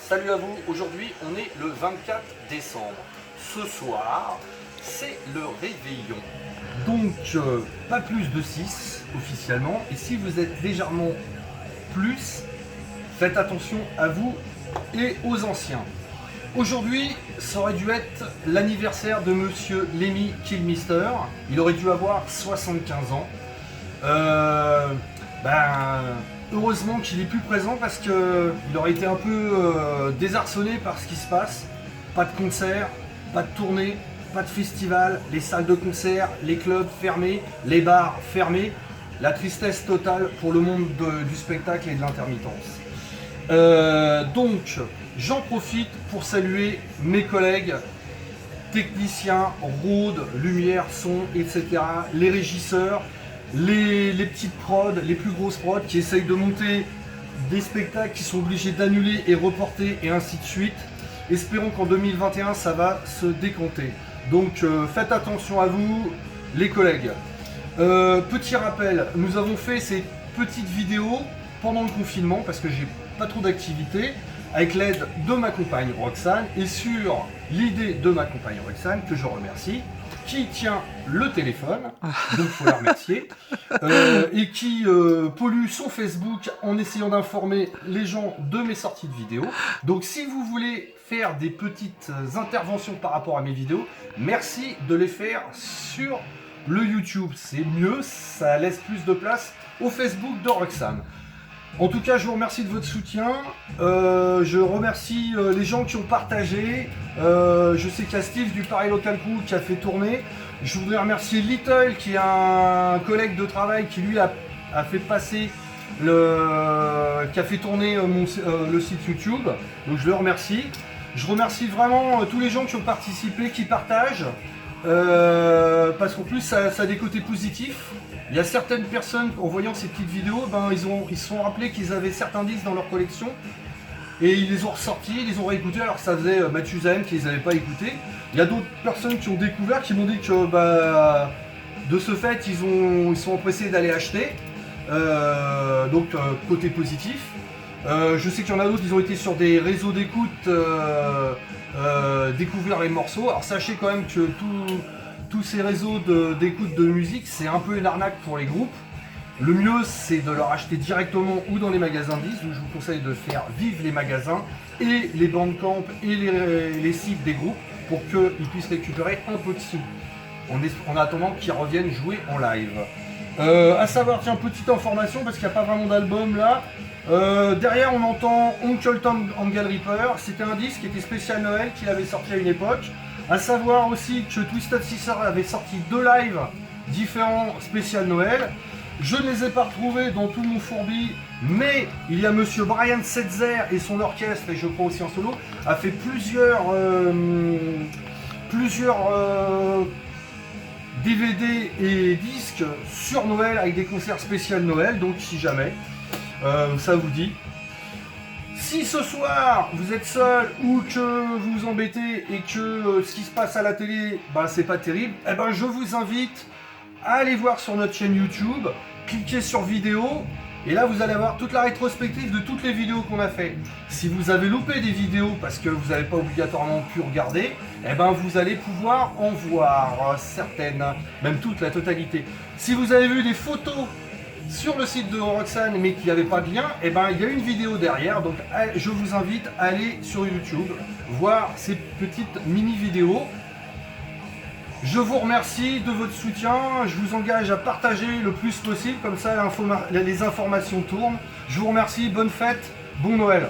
Salut à vous, aujourd'hui on est le 24 décembre. Ce soir, c'est le réveillon. Donc, pas plus de 6 officiellement. Et si vous êtes légèrement plus, faites attention à vous et aux anciens. Aujourd'hui, ça aurait dû être l'anniversaire de Monsieur Lemmy Kilmister. Il aurait dû avoir 75 ans. Heureusement qu'il est plus présent parce qu'il aurait été un peu désarçonné par ce qui se passe. Pas de concert, pas de tournée, pas de festival, les salles de concert, les clubs fermés, les bars fermés. La tristesse totale pour le monde du spectacle et de l'intermittence. Donc, j'en profite pour saluer mes collègues techniciens, Rode, lumière, son, etc. Les régisseurs, les petites prods, les plus grosses prods qui essayent de monter des spectacles qui sont obligés d'annuler et reporter et ainsi de suite. Espérons qu'en 2021 ça va se décompter. Donc faites attention à vous les collègues. Petit rappel, nous avons fait ces petites vidéos pendant le confinement parce que j'ai pas trop d'activité, avec l'aide de ma compagne Roxane et sur l'idée de ma compagne Roxane, que je remercie, qui tient le téléphone, donc il faut la remercier, et qui pollue son Facebook en essayant d'informer les gens de mes sorties de vidéos. Donc si vous voulez faire des petites interventions par rapport à mes vidéos, merci de les faire sur le YouTube, c'est mieux, ça laisse plus de place au Facebook de Roxane. En tout cas, je vous remercie de votre soutien. Je remercie les gens qui ont partagé. Je sais qu'il y a Steve du Paris Local Crew qui a fait tourner. Je voudrais remercier Little qui est un collègue de travail qui lui a fait passer qui a fait tourner le site YouTube. Donc je le remercie. Je remercie vraiment tous les gens qui ont participé, qui partagent. Parce qu'en plus ça a des côtés positifs. Il y a certaines personnes, en voyant ces petites vidéos, ils se sont rappelés qu'ils avaient certains disques dans leur collection et ils les ont ressortis, ils les ont réécoutés alors que ça faisait Mathusalem qu'ils n'avaient pas écouté. Il y a d'autres personnes qui ont découvert, qui m'ont dit que de ce fait ils sont empressés d'aller acheter. Donc côté positif. Je sais qu'il y en a d'autres, ils ont été sur des réseaux d'écoute, découvrir les morceaux. Alors sachez quand même que tous ces réseaux d'écoute de musique, c'est un peu une arnaque pour les groupes. Le mieux, c'est de leur acheter directement ou dans les magasins disques, où je vous conseille de faire vivre les magasins et les bandcamp et les sites des groupes pour qu'ils puissent récupérer un peu de sous en attendant qu'ils reviennent jouer en live. À savoir, tiens, petite information parce qu'il n'y a pas vraiment d'album là. Derrière on entend Uncle Tom Angle Reaper, c'était un disque qui était spécial Noël qu'il avait sorti à une époque. A savoir aussi que Twisted Sister avait sorti 2 lives différents spécial Noël. Je ne les ai pas retrouvés dans tout mon fourbi, mais il y a monsieur Brian Setzer et son orchestre, et je crois aussi en solo, a fait plusieurs DVD et disques sur Noël avec des concerts spécial Noël, donc si jamais ça vous dit. Si ce soir vous êtes seul ou que vous vous embêtez et que ce qui se passe à la télé, c'est pas terrible, je vous invite à aller voir sur notre chaîne YouTube, cliquez sur vidéo et là vous allez avoir toute la rétrospective de toutes les vidéos qu'on a fait. Si vous avez loupé des vidéos parce que vous n'avez pas obligatoirement pu regarder, vous allez pouvoir en voir certaines, même toute la totalité. Si vous avez vu des photos sur le site de Roxane mais qu'il n'y avait pas de lien, il y a une vidéo derrière, donc je vous invite à aller sur YouTube, voir ces petites mini vidéos. Je vous remercie de votre soutien, je vous engage à partager le plus possible, comme ça les informations tournent. Je vous remercie, bonne fête, bon Noël.